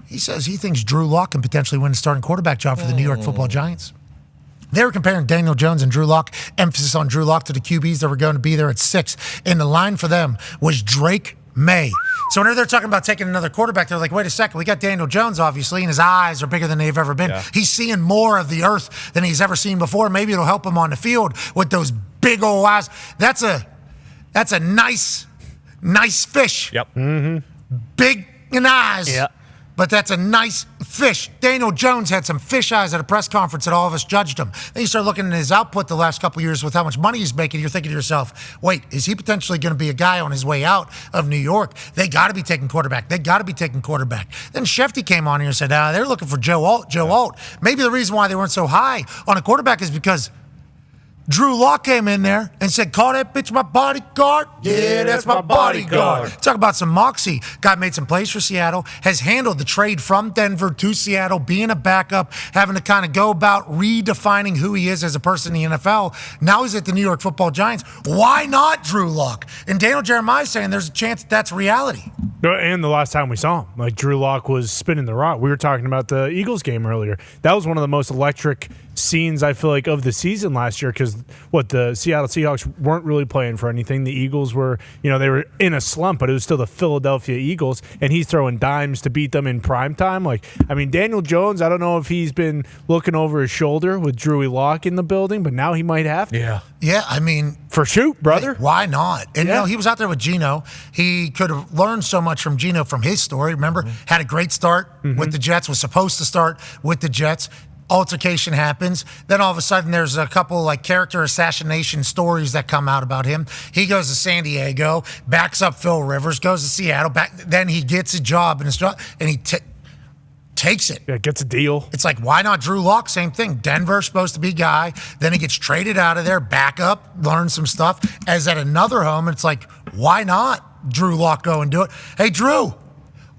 He says he thinks Drew Lock can potentially win the starting quarterback job for the New York Football Giants. They were comparing Daniel Jones and Drew Lock, emphasis on Drew Lock, to the QBs that were going to be there at 6. And the line for them was Drake May. So whenever they're talking about taking another quarterback, they're like, wait a second, we got Daniel Jones, obviously, and his eyes are bigger than they've ever been. Yeah. He's seeing more of the earth than he's ever seen before. Maybe it'll help him on the field with those big old eyes. That's a nice fish. Yep. Big in eyes. Yeah. But that's a nice fish. Daniel Jones had some fish eyes at a press conference that all of us judged him. Then you start looking at his output the last couple of years with how much money he's making. You're thinking to yourself, wait, is he potentially going to be a guy on his way out of New York? They got to be taking quarterback. Then Shefty came on here and said, they're looking for Joe Alt. Maybe the reason why they weren't so high on a quarterback is because Drew Lock came in there and said, call that bitch my bodyguard? Yeah, that's my bodyguard. Talk about some moxie. Guy made some plays for Seattle, has handled the trade from Denver to Seattle, being a backup, having to kind of go about redefining who he is as a person in the NFL. Now he's at the New York Football Giants. Why not Drew Lock? And Daniel Jeremiah is saying there's a chance that's reality. And the last time we saw him, like Drew Lock was spinning the rock. We were talking about the Eagles game earlier. That was one of the most electric scenes, I feel like, of the season last year because the Seattle Seahawks weren't really playing for anything. The Eagles were, they were in a slump, but it was still the Philadelphia Eagles, and he's throwing dimes to beat them in prime time. Daniel Jones, I don't know if he's been looking over his shoulder with Drewy Lock in the building, but now he might have to. Yeah, for shoot, brother. Hey, why not? And, he was out there with Geno. He could have learned so much from Geno from his story. Remember, had a great start with the Jets, was supposed to start with the Jets. Altercation happens. Then all of a sudden there's a couple character assassination stories that come out about him. He goes to San Diego, backs up Phil Rivers, goes to Seattle. Then he gets a job and he takes it. Yeah, gets a deal. It's like, why not Drew Lock? Same thing. Denver's supposed to be guy. Then he gets traded out of there, back up, learn some stuff. As at another home, it's like, why not Drew Lock go and do it? Hey, Drew,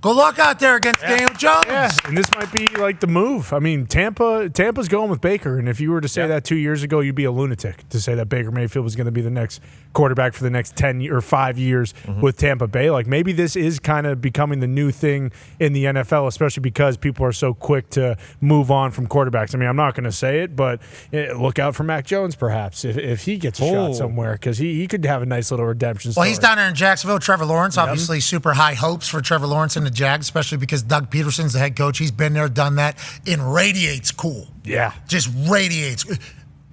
good luck out there against Daniel Jones. Yeah, and this might be the move. Tampa's going with Baker, and if you were to say that 2 years ago, you'd be a lunatic to say that Baker Mayfield was going to be the next quarterback for the next 10 or 5 years with Tampa Bay. Maybe this is kind of becoming the new thing in the NFL, especially because people are so quick to move on from quarterbacks. I'm not going to say it, but look out for Mac Jones, perhaps, if he gets a shot somewhere, because he could have a nice little redemption story. Well, he's down there in Jacksonville. Trevor Lawrence, obviously super high hopes for Trevor Lawrence and the Jags, especially because Doug Peterson's the head coach. He's been there, done that, and radiates cool. Yeah. Just radiates.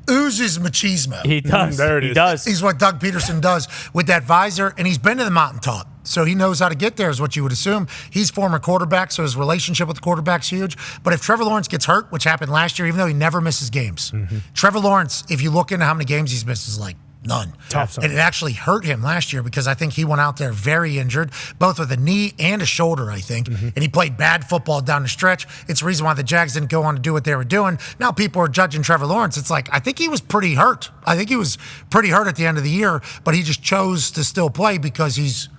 Oozes machismo. He does. There it is. He does. He's what Doug Peterson does with that visor, and he's been to the mountaintop. So he knows how to get there, is what you would assume. He's former quarterback, so his relationship with the quarterback's huge. But if Trevor Lawrence gets hurt, which happened last year, even though he never misses games, Trevor Lawrence, if you look into how many games he's missed, is none. Tough. And it actually hurt him last year because I think he went out there very injured, both with a knee and a shoulder, I think. And he played bad football down the stretch. It's the reason why the Jags didn't go on to do what they were doing. Now people are judging Trevor Lawrence. It's I think he was pretty hurt. I think he was pretty hurt at the end of the year, but he just chose to still play because he's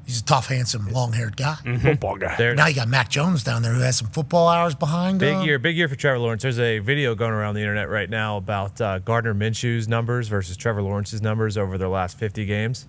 a tough, handsome, long-haired guy. Football guy. Now you got Mac Jones down there who has some football hours behind him. Big year for Trevor Lawrence. There's a video going around the internet right now about Gardner Minshew's numbers versus Trevor Lawrence's numbers over their last 50 games.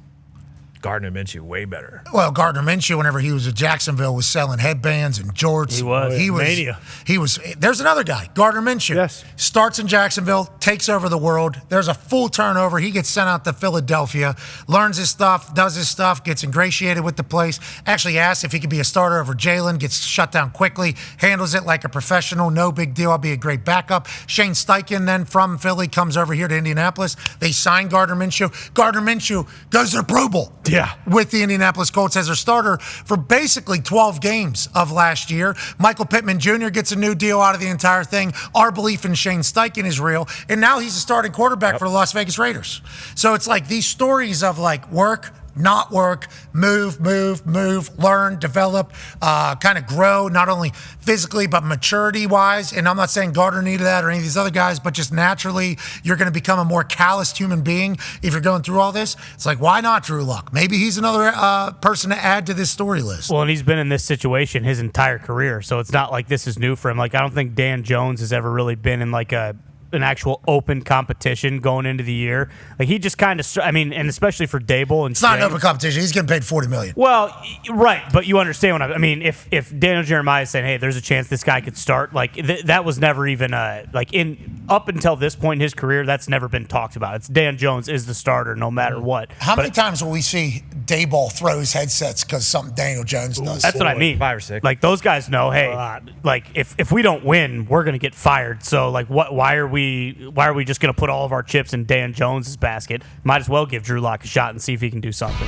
Gardner Minshew way better. Well, Gardner Minshew, whenever he was at Jacksonville, was selling headbands and jorts. He was mania. He was. There's another guy, Gardner Minshew. Yes. Starts in Jacksonville, takes over the world. There's a full turnover. He gets sent out to Philadelphia, learns his stuff, does his stuff, gets ingratiated with the place. Actually asks if he could be a starter over Jalen, gets shut down quickly, handles it like a professional. No big deal. I'll be a great backup. Shane Steichen then from Philly comes over here to Indianapolis. They sign Gardner Minshew. Gardner Minshew goes to the Pro Bowl. Yeah. With the Indianapolis Colts as their starter for basically 12 games of last year. Michael Pittman Jr. gets a new deal out of the entire thing. Our belief in Shane Steichen is real. And now he's a starting quarterback for the Las Vegas Raiders. So it's these stories of work, not work, move, learn, develop, kind of grow, not only physically, but maturity-wise. And I'm not saying Gardner needed that or any of these other guys, but just naturally, you're going to become a more calloused human being if you're going through all this. It's why not Drew Lock? Maybe he's another person to add to this story list. Well, and he's been in this situation his entire career, so it's not like this is new for him. I don't think Dan Jones has ever really been in a an actual open competition going into the year. Like he just kind of, and especially for Dable and It's not an open competition. He's getting paid $40 million. Well, right, but you understand what I mean. If Daniel Jeremiah is saying, "Hey, there's a chance this guy could start," like that was never even up until this point in his career, that's never been talked about. It's Dan Jones is the starter no matter what. How many times will we see Dayball throw his headsets because something Daniel Jones does? That's what I mean. 5 or 6. Like those guys know, hey, like if we don't win, we're gonna get fired. So like, why are we just gonna put all of our chips in Dan Jones's basket? Might as well give Drew Lock a shot and see if he can do something.